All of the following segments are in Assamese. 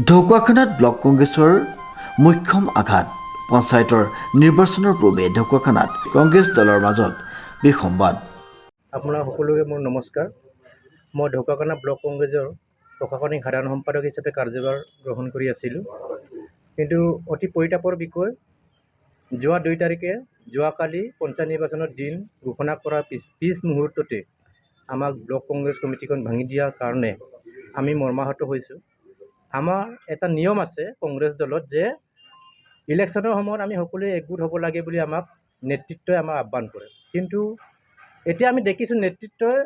ঢকুৱাখানাত ব্লক কংগ্ৰেছৰ মুখ্যম আঘাত। পঞ্চায়তৰ নিৰ্বাচনৰ পূৰ্বে ঢকুৱাখানাত কংগ্ৰেছ দলৰ মাজত বিসম্বাদ। আপোনাৰ সকলোকে মোৰ নমস্কাৰ। মই ঢকুৱাখানা ব্লক কংগ্ৰেছৰ প্ৰশাসনিক সাধাৰণ সম্পাদক হিচাপে কাৰ্যভাৰ গ্ৰহণ কৰি আছিলোঁ। কিন্তু অতি পৰিতাপৰ বিষয়, যোৱা 2 তাৰিখে যোৱাকালি পঞ্চায়ত নিৰ্বাচনৰ দিন ঘোষণা কৰাৰ পিছ মুহূৰ্ততে আমাক ব্লক কংগ্ৰেছ কমিটিখন ভাঙি দিয়াৰ কাৰণে আমি মৰ্মাহত হৈছোঁ। আমাৰ এটা নিয়ম আছে কংগ্ৰেছ দলত যে ইলেকশ্যনৰ সময়ত আমি সকলোৱে একগোট হ'ব লাগে বুলি আমাক নেতৃত্বই আমাক আহ্বান কৰে। কিন্তু এতিয়া আমি দেখিছোঁ নেতৃত্বই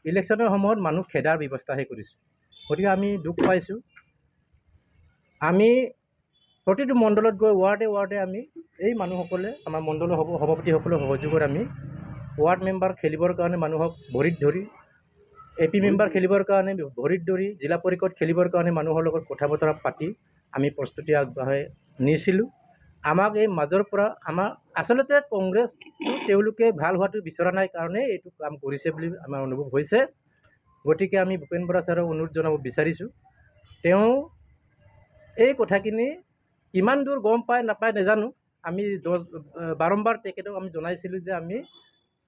ইলেকশ্যনৰ সময়ত মানুহ খেদাৰ ব্যৱস্থাহে কৰিছে। গতিকে আমি দুখ পাইছোঁ। আমি প্ৰতিটো মণ্ডলত গৈ ৱাৰ্ডে ৱাৰ্ডে আমি এই মানুহসকলে আমাৰ মণ্ডলৰ সভাপতিসকলৰ সহযোগত আমি ৱাৰ্ড মেম্বাৰ খেলিবৰ কাৰণে মানুহক ভৰিত ধৰি, AP মেম্বাৰ খেলিবৰ কাৰণে ভৰিত ধৰি, জিলা পৰিষদ খেলিবৰ কাৰণে মানুহৰ লগত কথা বতৰা পাতি আমি প্ৰস্তুতি আগবঢ়াই নিছিলোঁ। আমাক এই মাজৰ পৰা আমাৰ আচলতে কংগ্ৰেছটো তেওঁলোকে ভাল হোৱাটো বিচৰা নাই কাৰণে এইটো কাম কৰিছে বুলি আমাৰ অনুভৱ হৈছে। গতিকে আমি ভূপেন বৰা ছাৰক অনুৰোধ জনাব বিচাৰিছোঁ, তেওঁ এই কথাখিনি কিমান দূৰ গম পায় নাপায় নাজানো। আমি বাৰম্বাৰ তেখেতক আমি জনাইছিলোঁ যে আমি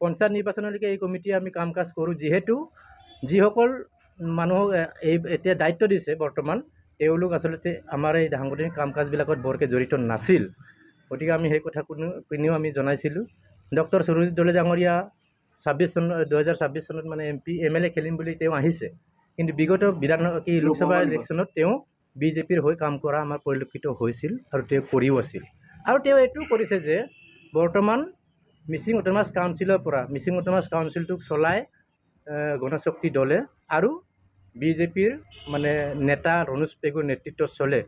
পঞ্চায়ত নিৰ্বাচনলৈকে এই কমিটিয়ে আমি কাম কাজ কৰোঁ। যিহেতু যিসকল মানুহক এতিয়া দায়িত্ব দিছে বৰ্তমান, তেওঁলোক আচলতে আমাৰ এই সাংগঠনিক কাম কাজবিলাকত বৰকৈ জড়িত নাছিল। গতিকে আমি সেই কথা কোনেও আমি জনাইছিলোঁ। ডক্টৰ সুৰজিৎ দলে ডাঙৰীয়া 2026 চনত মানে MLA খেলিম বুলি তেওঁ আহিছে। কিন্তু বিগত লোকসভা ইলেকশ্যনত তেওঁ BJPৰ হৈ কাম কৰা আমাৰ পৰিলক্ষিত হৈছিল আৰু তেওঁ কৰিও আছিল। আৰু তেওঁ এইটো কৰিছে যে বৰ্তমান মিচিং অট'নমাছ কাউন্সিলৰ পৰা মিচিং অট'নমাছ কাউন্সিলটোক চলাই গণশক্তি দলে আৰু BJPৰ মানে নেতা ৰণোজ পেগুৰ নেতৃত্বত চলে।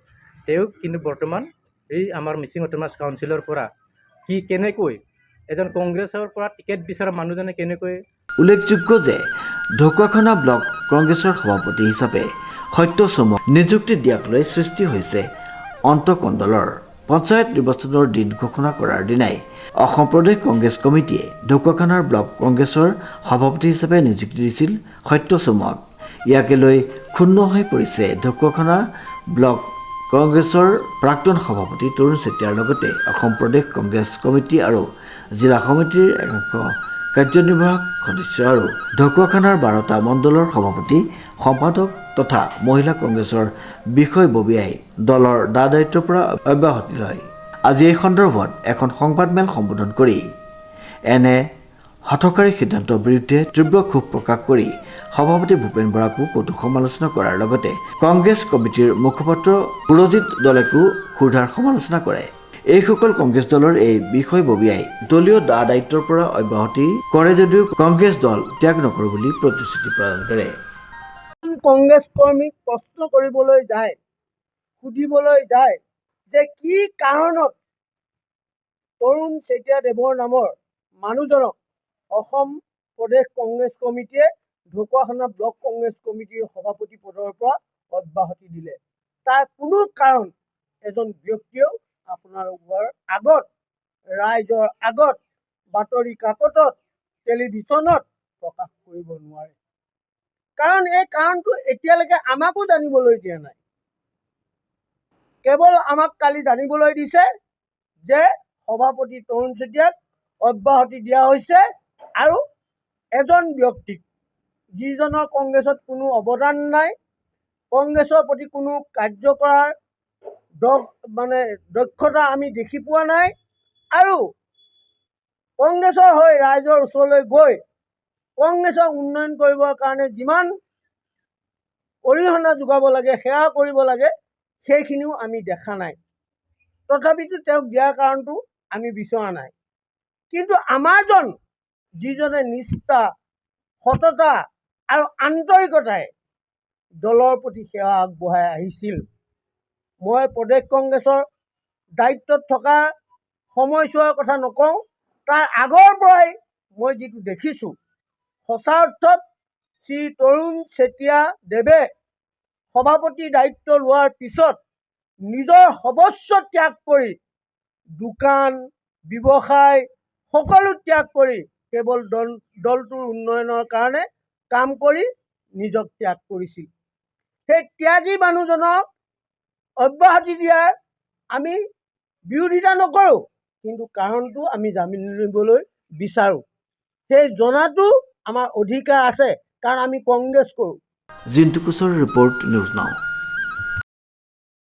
তেওঁ কিন্তু বৰ্তমান এই আমাৰ মিচিং অট'নমাছ কাউন্সিলৰ পৰা কেনেকৈ এজন কংগ্ৰেছৰ পৰা টিকেট বিচৰা মানুহজনে কেনেকৈ। উল্লেখযোগ্য যে ঢকুৱাখানা ব্লক কংগ্ৰেছৰ সভাপতি হিচাপে সত্য চমুক নিযুক্তি দিয়াক লৈ সৃষ্টি হৈছে অন্তকণ্ডলৰ। পঞ্চায়ত নিৰ্বাচনৰ দিন ঘোষণা কৰাৰ দিনাই অসম প্ৰদেশ কংগ্ৰেছ কমিটিয়ে ঢকুৱাখানাৰ ব্লক কংগ্ৰেছৰ সভাপতি হিচাপে নিযুক্তি দিছিল সত্য চমুক। ইয়াকে লৈ ক্ষুণ্ণ হৈ পৰিছে ঢকুৱাখানা ব্লক কংগ্ৰেছৰ প্ৰাক্তন সভাপতি তৰুণ চেতিয়াৰ লগতে অসম প্ৰদেশ কংগ্ৰেছ কমিটি আৰু জিলা সমিতিৰ একাংশ কাৰ্যনিৰ্বাহক সদস্য আৰু ঢকুৱাখানাৰ 12টা মণ্ডলৰ সভাপতি সম্পাদক তথা মহিলা কংগ্ৰেছৰ বিষয়ববীয়াই দলৰ দায়িত্বৰ পৰা অব্যাহতি লয়। আজি এই সন্দৰ্ভত এখন সংবাদমেল সম্বোধন কৰি এনে হঠকাৰী সিদ্ধান্তৰ বিৰুদ্ধে তীব্ৰ ক্ষোভ প্ৰকাশ কৰি সভাপতি ভূপেন বৰাকো কটু সমালোচনা কৰাৰ লগতে কংগ্ৰেছ কমিটিৰ মুখপাত্ৰ সুৰজিৎ দলেকো ক্ষুধাৰ সমালোচনা কৰে। এইসকল কংগ্ৰেছ দলৰ এই বিষয়ববীয়াই দলীয় দায়িত্বৰ পৰা অব্যাহতি কৰে যদিও কংগ্ৰেছ দল ত্যাগ নকৰোঁ বুলি প্ৰতিশ্ৰুতি প্ৰদান কৰে। কংগ্ৰেছ কৰ্মীক প্ৰশ্ন কৰিবলৈ যায়, সুধিবলৈ যায় যে কি কাৰণত তৰুণ চেতিয়া দেৱৰ নামৰ মানুহজনক অসম প্ৰদেশ কংগ্ৰেছ কমিটিয়ে ঢকুৱাখানা ব্লক কংগ্ৰেছ কমিটিৰ সভাপতি পদৰ পৰা অব্যাহতি দিলে। তাৰ কোনো কাৰণ এজন ব্যক্তিয়েও আপোনালোকৰ আগত, ৰাইজৰ আগত, বাতৰি কাকতত, টেলিভিছনত প্ৰকাশ কৰিব নোৱাৰে। কাৰণ এই কাৰণটো এতিয়ালৈকে আমাকো জানিবলৈ দিয়া নাই। কেৱল আমাক কালি জানিবলৈ দিছে যে সভাপতি তৰুণ চেতিয়াক অব্যাহতি দিয়া হৈছে আৰু এজন ব্যক্তিক, যিজনৰ কংগ্ৰেছত কোনো অৱদান নাই, কংগ্ৰেছৰ প্ৰতি কোনো কাৰ্য কৰাৰ দক্ষতা আমি দেখি পোৱা নাই আৰু কংগ্ৰেছৰ হৈ ৰাইজৰ ওচৰলৈ গৈ কংগ্ৰেছক উন্নয়ন কৰিবৰ কাৰণে যিমান অৰিহণা যোগাব লাগে, সেৱা কৰিব লাগে, সেইখিনিও আমি দেখা নাই। তথাপিতো তেওঁক দিয়াৰ কাৰণটো আমি বিচৰা নাই। কিন্তু আমাৰজন যিজনে নিষ্ঠা, সততা আৰু আন্তৰিকতাৰে দলৰ প্ৰতি সেৱা আগবঢ়াই আহিছিল, মই প্ৰদেশ কংগ্ৰেছৰ দায়িত্বত থকা সময়ছোৱাৰ কথা নকওঁ, তাৰ আগৰ পৰাই মই যিটো দেখিছোঁ, সঁচা অৰ্থত শ্ৰী তৰুণ চেতিয়া দেৱে সভাপতি দায়িত্ব লোৱাৰ পিছত নিজৰ সৰ্বস্ব ত্যাগ কৰি, দোকান ব্যৱসায় সকলো ত্যাগ কৰি কেৱল দলটোৰ উন্নয়নৰ কাৰণে কাম কৰি নিজক ত্যাগ কৰিছিল। সেই ত্যাগী মানুহজনক অব্যাহতি দিয়াৰ আমি বিৰোধিতা নকৰোঁ, কিন্তু কাৰণটো আমি জানি ল'বলৈ বিচাৰোঁ। সেই জনাটো আমাৰ অধিকাৰ আছে, কাৰণ আমি কংগ্ৰেছ কৰোঁ। Jintu কোচৰ report news now.